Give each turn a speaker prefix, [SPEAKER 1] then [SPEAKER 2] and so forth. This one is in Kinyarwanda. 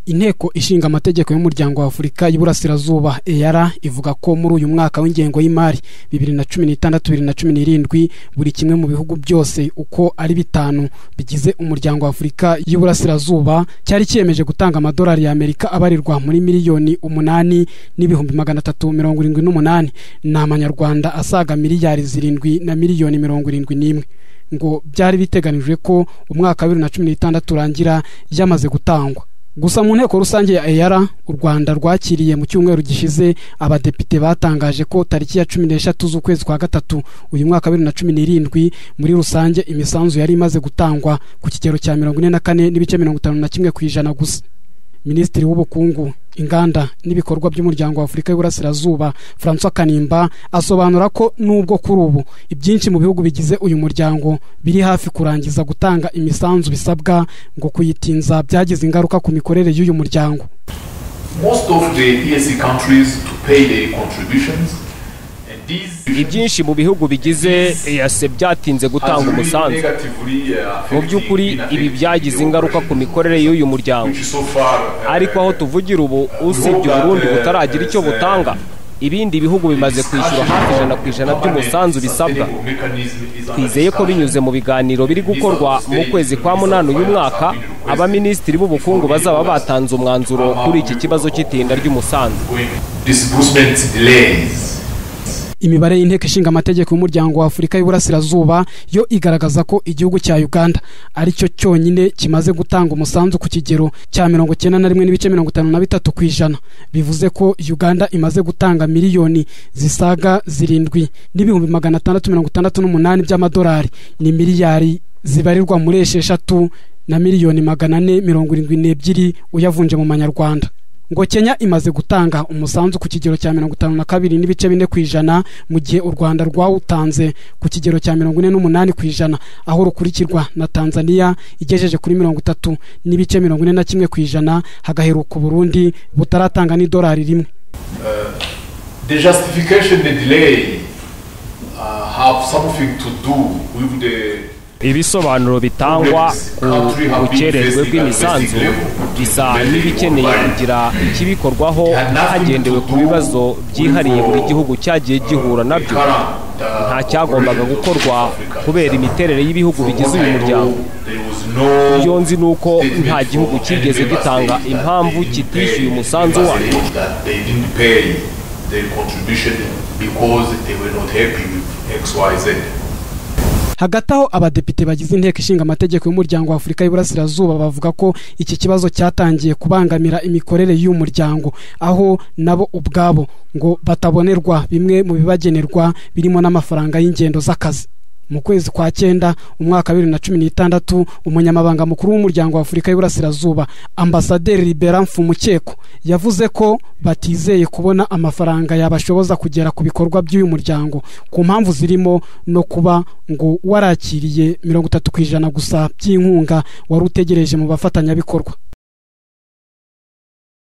[SPEAKER 1] Inteko ishinga amategeko y'umuryango wa Afurika y'Iburasirazuba EAR ivuga ko muri uyu mwaka w'ingengo y'imari 2016-2017 buri kimwe mu bihugu byose uko ari bitanu bigize umuryango wa Afurika y'Iburasirazuba cyari cyemeje gutanga amadolari y'Amerika abarirwa muri miliyoni 8,378 n'amanyarwanda asaga miliyari 7 na miliyoni 71 ngo byari biteganijwe ko umwaka wa 2016 urangira yamaze gutangwa. Gusa mu nteko rusange ya EAR u Rwanda rwakiriye mu cyumweru gishize abadepite batangaje ko tariki ya 16 z'ukwezi kwa gatatu uyu mwaka wa 2017 muri rusange imisanzu yari imaze gutangwa ku kigero cya 44.51% gusa. Minisitiri w'ubukungu, inganda n'ibikorwa by'umuryango wa Afurika y'Iburasirazuba François Kanimba asobanura ko nubwo kuri ubu ibyinshi mu bihugu bigize uyu muryango biri hafi kurangiza gutanga imisanzu bisabwa ngo kuyitinza byagize ingaruka ku mikorere y'uyu muryango.
[SPEAKER 2] Most of the EAC countries to pay their contributions.
[SPEAKER 3] Ibyinshi mu bihugu bigize EAC byatinze gutanga umusanzu. Mu by'ukuri ibi byagize ingaruka ku mikorere y'uyu muryango. Ariko aho tuvugira ubu usibye Burundi butaragira icyo butanga, ibindi bihugu bimaze kwishyura hafi 100% by'umusanzu bisabwa. Twizeye ko binyuze mu biganiro biri gukorwa mu kwezi kwa munani uyu mwaka abaminisitiri b'ubukungu bazaba batanze umwanzuro kuri iki kibazo cy'itinda ry'umusanzu.
[SPEAKER 1] Imibare y'inteko ishinga amategeko y'umuryango wa Afurika y'Iburasirazuba yo igaragaza ko igihugu cya Uganda ari cyo cyonyine kimaze gutanga umusanzu ku kigero cya 91.53%. Bivuze ko Uganda imaze gutanga miliyoni zisaga 7,668 by'amadolari, ni miliyari zibarirwa muri 6 na miliyoni 472 uyavunje mu manyarwanda. Ngo Kenya imaze gutanga umusanzu ku kigero cya 52.4% mu gihe u Rwanda rwawutanze ku kigero cya 48%, aho rukurikirwa na Tanzania igejeje kuri 30.41%, hagaheruka Burundi butaratanga ni dolari rimwe.
[SPEAKER 2] The justification the delay have something to do with the
[SPEAKER 3] ibisobanuro bitangwa ku bukererwe bw'imisanzu bisa n'ibikeneye kugira ikibikorwaho hagendewe ku bibazo byihariye buri gihugu cyagiye gihura nabyo. Nta cyagombaga gukorwa kubera imiterere y'ibihugu bigize uyu muryango. Iyo nzi nuko nta gihugu kigeze gitanga impamvu kitishyuye umusanzu wayo.
[SPEAKER 1] Hagati aho abadepite bagize inteko ishinga amategeko y'umuryango wa Afurika y'Iburasirazuba bavuga ko iki kibazo cyatangiye kubangamira imikorere y'uyu muryango, aho nabo ubwabo ngo batabonerwa bimwe mu bibagenerwa birimo n'amafaranga y'ingendo z'akazi. Mu kwezi kwa 9 umwaka wa 2016 umunyamabanga mukuru w'umuryango wa Afurika y'Iburasirazuba Ambasaderi Libera Mfumukeko yavuze ko batizeye kubona amafaranga yabashoboza kugera ku bikorwa by'uyu muryango ku mpamvu zirimo no kuba ngo warakiriye 30% gusa by'inkunga wari utegereje mu bafatanyabikorwa.